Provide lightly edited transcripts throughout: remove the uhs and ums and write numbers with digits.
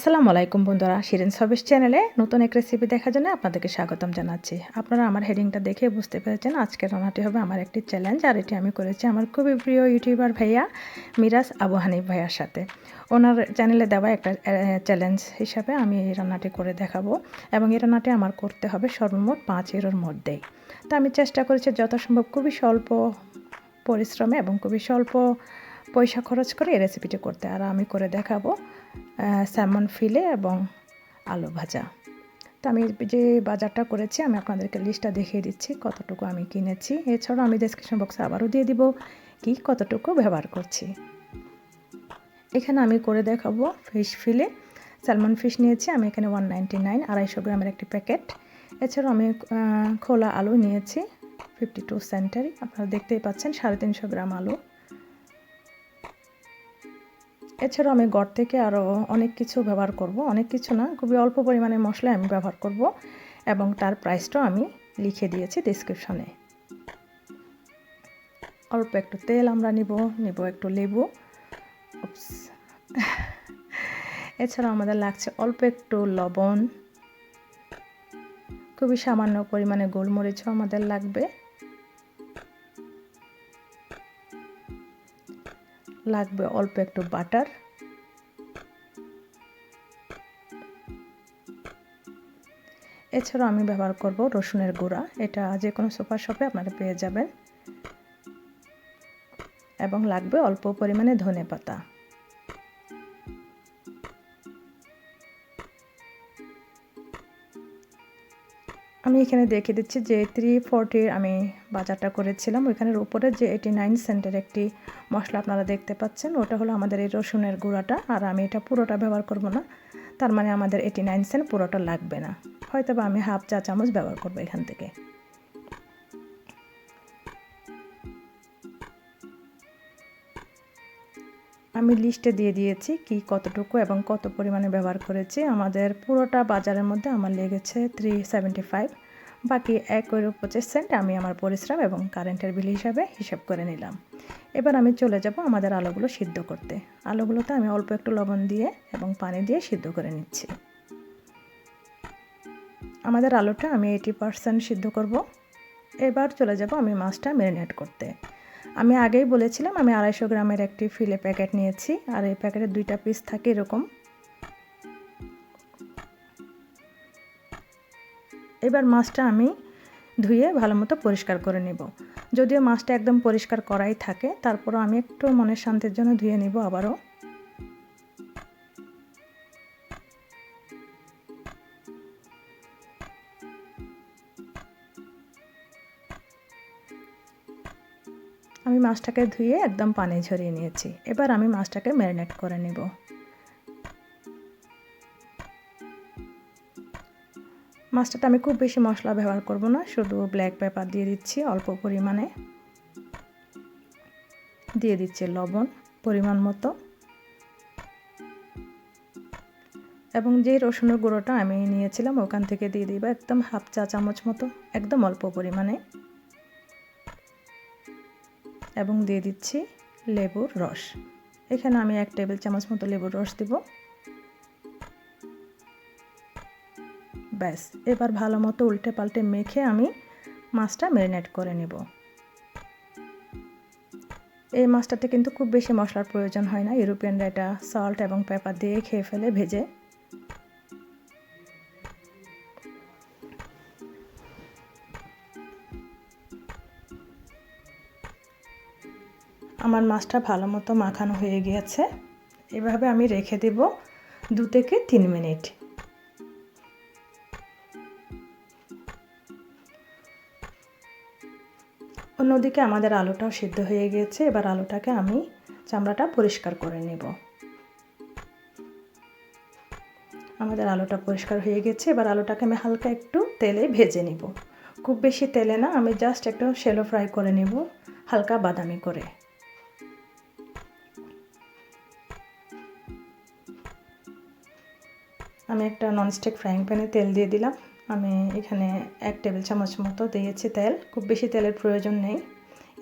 আসসালামু আলাইকুম বন্ধুরা, শিরিন হবিস চ্যানেলে নতুন এক রেসিপি দেখার জন্য আপনাদেরকে স্বাগতম জানাচ্ছি। আপনারা আমার হেডিংটা দেখে বুঝতে পেরেছেন আজকের রান্নাটি হবে আমার একটি চ্যালেঞ্জ, আর এটি আমি করেছি আমার খুবই প্রিয় ইউটিউবার ভাইয়া মিরাজ আবু হানিফ ভাইয়ার সাথে। ওনার চ্যানেলে দেওয়া একটা চ্যালেঞ্জ হিসাবে আমি এই রান্নাটি করে দেখাবো, এবং এই রান্নাটি আমার করতে হবে সর্বমোট 5 ইউরোর মধ্যেই। তো আমি চেষ্টা করেছি যথাসম্ভব খুবই স্বল্প পরিশ্রমে এবং খুবই স্বল্প পয়সা খরচ করে এই রেসিপিটি করতে। আর আমি করে দেখাবো স্যামন ফিলে এবং আলু ভাজা। তো আমি যে বাজারটা করেছি আমি আপনাদেরকে লিস্টটা দেখিয়ে দিচ্ছি কতটুকু আমি কিনেছি। এছাড়াও আমি ডেসক্রিপশন বক্সে আবারও দিয়ে দিব কি কতটুকু ব্যবহার করছি। এখানে আমি করে দেখাবো ফিশ ফিলে। স্যালমন ফিশ নিয়েছি আমি এখানে 199, 250 গ্রামের একটি প্যাকেট। এছাড়াও আমি খোলা আলু নিয়েছি 52 সেন্টারি, আপনারা দেখতেই পাচ্ছেন 350 গ্রাম আলু। এছাড়াও আমি ঘর থেকে আরও অনেক কিছু ব্যবহার করব, অনেক কিছু না, খুবই অল্প পরিমাণে মশলা আমি ব্যবহার করব, এবং তার প্রাইসটাও আমি লিখে দিয়েছি ডেসক্রিপশনে। অল্প একটু তেল আমরা নিব একটু লেবু। এছাড়াও আমাদের লাগছে অল্প একটু লবণ, খুবই সামান্য পরিমাণে গোলমরিচও আমাদের লাগবে অল্প একটু বাটার। এছাড়াও আমি ব্যবহার করব রসুনের গুঁড়া, এটা যে কোনো সুপার শপে আপনারা পেয়ে যাবেন, এবং লাগবে অল্প পরিমাণে ধনেপাতা। আমি এখানে দেখে দিচ্ছি যে 340 আমি বাজারটা করেছিলাম, ওইখানের উপরে যে 89 সেন্টের একটি মশলা আপনারা দেখতে পাচ্ছেন, ওটা হলো আমাদের এই রসুনের গুঁড়াটা। আর আমি এটা পুরোটা ব্যবহার করব না, তার মানে আমাদের 89 সেন্ট পুরোটা লাগবে না, হয়তো বা আমি হাফ চা চামচ ব্যবহার করব এখান থেকে। আমি লিস্টে দিয়ে দিয়েছি কি কতটুকু এবং কত পরিমাণে ব্যবহার করেছি। আমাদের পুরোটা বাজারের মধ্যে আমার লেগেছে 375, বাকি 1.25 সেন্ট আমি আমার পরিশ্রম এবং কারেন্টের বিল হিসাবে হিসাব করে নিলাম। এবার আমি চলে যাব আমাদের আলুগুলো সিদ্ধ করতে। আলুগুলোতে আমি অল্প একটু লবণ দিয়ে এবং পানি দিয়ে সিদ্ধ করে নিচ্ছি। আমাদের আলুটা আমি 80% সিদ্ধ করব। এবার চলে যাব আমি মাছটা ম্যারিনেট করতে। আমি আগেই বলেছিলাম আমি 250 গ্রামের একটি ফিলে প্যাকেট নিয়েছি, আর এই প্যাকেটের 2টা পিস থাকে এরকম। এবার মাছটা আমি ধুয়ে ভালো মতো পরিষ্কার করে নেব। যদিও মাছটা একদম পরিষ্কার করাই থাকে, তারপরও আমি একটু মনের শান্তির জন্য ধুয়ে নেব আবারও। আমি মাছটাকে ধুয়ে একদম পানি ঝরিয়ে নিয়েছি। এবার আমি মাছটাকে ম্যারিনেট করে নেব। মাছটাতে আমি খুব বেশি মশলা ব্যবহার করব না, শুধু ব্ল্যাক পেপার দিয়ে দিচ্ছি অল্প পরিমাণে, দিয়ে দিচ্ছি লবণ পরিমাণ মতো, এবং যে রসুনের গুঁড়োটা আমি নিয়েছিলাম ওখান থেকে দিয়ে দিব একদম হাফ চা চামচ মতো, একদম অল্প পরিমাণে, এবং দিয়ে দিচ্ছি লেবুর রস। এখানে আমি 1 টেবিল চামচ মতো লেবুর রস দিব। ব্যাস, এবার ভালো মতো উল্টে পাল্টে মেখে আমি মাছটা ম্যারিনেট করে নেব। এই মাছটাতে কিন্তু খুব বেশি মশলার প্রয়োজন হয় না, ইউরোপিয়ানরা এটা সল্ট এবং পেপার দিয়ে খেয়ে ফেলে ভেজে। আমার মাছটা ভালো মতো মাখানো হয়ে গিয়েছে। এভাবে আমি রেখে দেব 2 থেকে 3 মিনিট। অন্যদিকে আমাদের আলুটাও সিদ্ধ হয়ে গিয়েছে। এবার আলুটাকে আমি চামড়াটা পরিষ্কার করে নেব। আমাদের আলুটা পরিষ্কার হয়ে গেছে। এবার আলুটাকে আমি হালকা একটু তেলে ভেজে নেব, খুব বেশি তেলে না, আমি জাস্ট একটু শ্যালো ফ্রাই করে নেব, হালকা বাদামি করে। আমি একটা ননস্টিক ফ্রাইং প্যানে তেল দিয়ে দিলাম। আমি এখানে 1 টেবিল চামচ মতো দিয়েছি তেল, খুব বেশি তেলের প্রয়োজন নেই।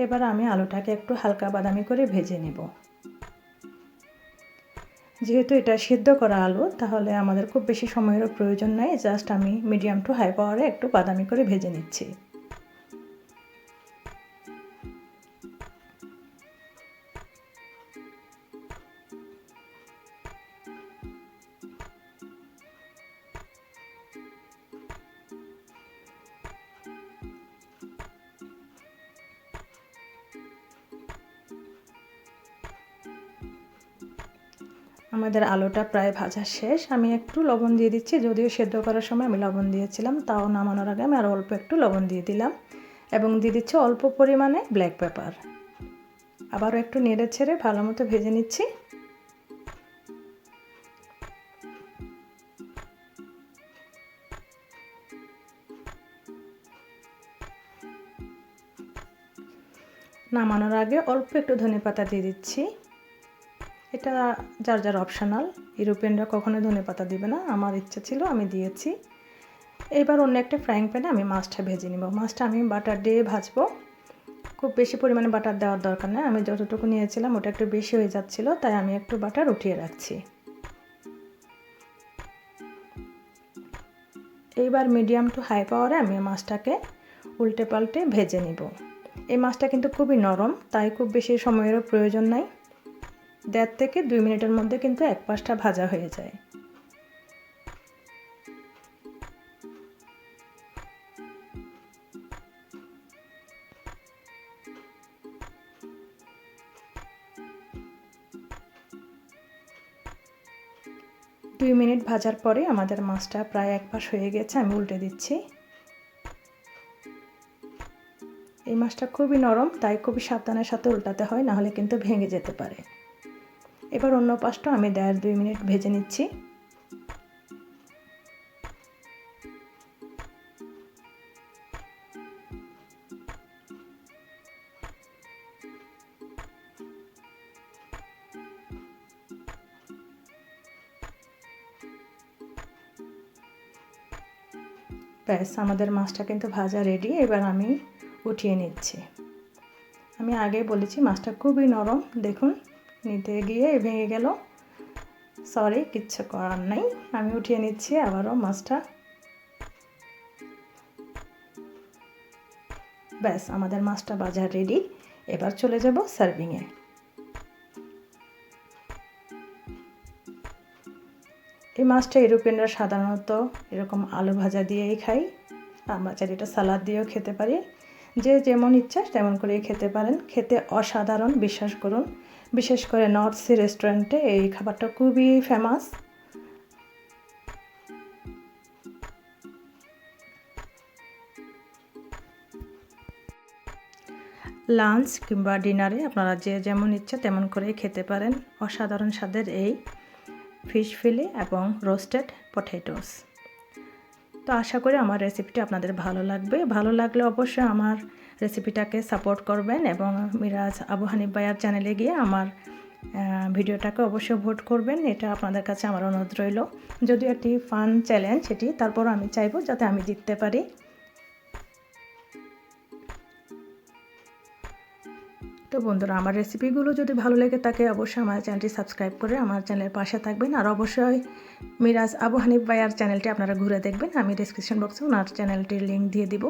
এবার আমি আলুটাকে একটু হালকা বাদামি করে ভেজে নেব। যেহেতু এটা সিদ্ধ করা আলু, তাহলে আমাদের খুব বেশি সময়েরও প্রয়োজন নাই। জাস্ট আমি মিডিয়াম টু হাই পাওয়ারে একটু বাদামি করে ভেজে নিচ্ছি। আমাদের আলুটা প্রায় ভাজা শেষ। আমি একটু লবণ দিয়ে দিচ্ছি, যদিও সেদ্ধ করার সময় আমি লবণ দিয়েছিলাম, তাও নামানোর আগে আমি আরও অল্প একটু লবণ দিয়ে দিলাম এবং দিয়ে দিচ্ছি অল্প পরিমাণে ব্ল্যাক পেপার। আবারও একটু নেড়ে ছেড়ে ভালো মতো ভেজে নিচ্ছি। নামানোর আগে অল্প একটু ধনেপাতা দিয়ে দিচ্ছি। এটা যার যার অপশনাল, ইউরোপিয়ানরা কখনো ধনেপাতা দিবে না, আমার ইচ্ছা ছিল আমি দিয়েছি। এবার অন্য একটা ফ্রাইং প্যানে আমি মাছটা ভেজে নেব। মাছটা আমি বাটার দিয়ে ভাজবো। খুব বেশি পরিমাণে বাটার দেওয়ার দরকার নেই, আমি যতটুকু নিয়েছিলাম ওটা একটু বেশি হয়ে যাচ্ছিলো, তাই আমি একটু বাটার উঠিয়ে রাখছি। এইবার মিডিয়াম টু হাই পাওয়ারে আমি মাছটাকে উল্টে পাল্টে ভেজে নিব। এই মাছটা কিন্তু খুবই নরম, তাই খুব বেশি সময়েরও প্রয়োজন নাই। 1.5 থেকে 2 মিনিটের মধ্যে কিন্তু এক পাশটা ভাজা হয়ে যায়। দুই মিনিট ভাজার পরে আমাদের মাছটা প্রায় এক পাশ হয়ে গেছে, আমি উল্টে দিচ্ছি। এই মাছটা খুবই নরম, তাই খুবই সাবধানের সাথে উল্টাতে হয়, নাহলে কিন্তু ভেঙে যেতে পারে। এবার অন্য পাশটা আমি 1.5-2 মিনিট ভেজে নিচ্ছি। ব্যাস, আমাদের মাছটা কিন্তু ভাজা রেডি। এবার আমি উঠিয়ে নিচ্ছি। আমি আগেই বলেছি মাছটা খুবই নরম, দেখুন নিতে গিয়ে ভেঙে গেল। সরি, কিচ্ছু করার নাই, আমি উঠিয়ে নিচ্ছি আবারও মাছটা। ব্যাস, আমাদের মাছটা ভাজা রেডি। এবার চলে যাব সার্ভিংয়ে। এই মাছটা ইউরোপিয়ানরা সাধারণত এরকম আলু ভাজা দিয়েই খাই, আমরা চাইলে এটা সালাদ দিয়েও খেতে পারি। যে যেমন ইচ্ছা তেমন করেই খেতে পারেন। খেতে অসাধারণ, বিশ্বাস করুন। বিশেষ করে নর্থ সি রেস্টুরেন্টে এই খাবারটা খুবই ফেমাস। লাঞ্চ কিংবা ডিনারে আপনারা যে যেমন ইচ্ছা তেমন করেই খেতে পারেন। অসাধারণ স্বাদের এই ফিশ ফিলে এবং রোস্টেড পটেটোস। তো আশা করি আমার রেসিপিটি আপনাদের ভালো লাগবে। ভালো লাগলে অবশ্যই আমার রেসিপিটাকে সাপোর্ট করবেন এবং মিরাজ আবু হানিফ ভাইয়ার চ্যানেলে গিয়ে আমার ভিডিওটাকে অবশ্যই ভোট করবেন। এটা আপনাদের কাছে আমার অনুরোধ রইল। যদিও একটি ফান চ্যালেঞ্জ সেটি, তারপর আমি চাইবো যাতে আমি জিততে পারি। তো বন্ধুরা, আমার রেসিপিগুলো যদি ভালো লেগে থাকে অবশ্যই আমার চ্যানেলটি সাবস্ক্রাইব করে আমার চ্যানেলের পাশে থাকবেন। আর অবশ্যই মিরাজ আবু হানিফ ভাইয়ার চ্যানেলটি আপনারা ঘুরে দেখবেন। আমি ডিসক্রিপশন বক্সে ওনার চ্যানেলটির লিঙ্ক দিয়ে দিব।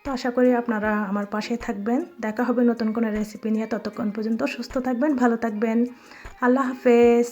তো আশা করি আপনারা আমার পাশে থাকবেন। দেখা হবে নতুন কোনো রেসিপি নিয়ে। ততক্ষণ পর্যন্ত সুস্থ থাকবেন, ভালো থাকবেন। আল্লাহ হাফেজ।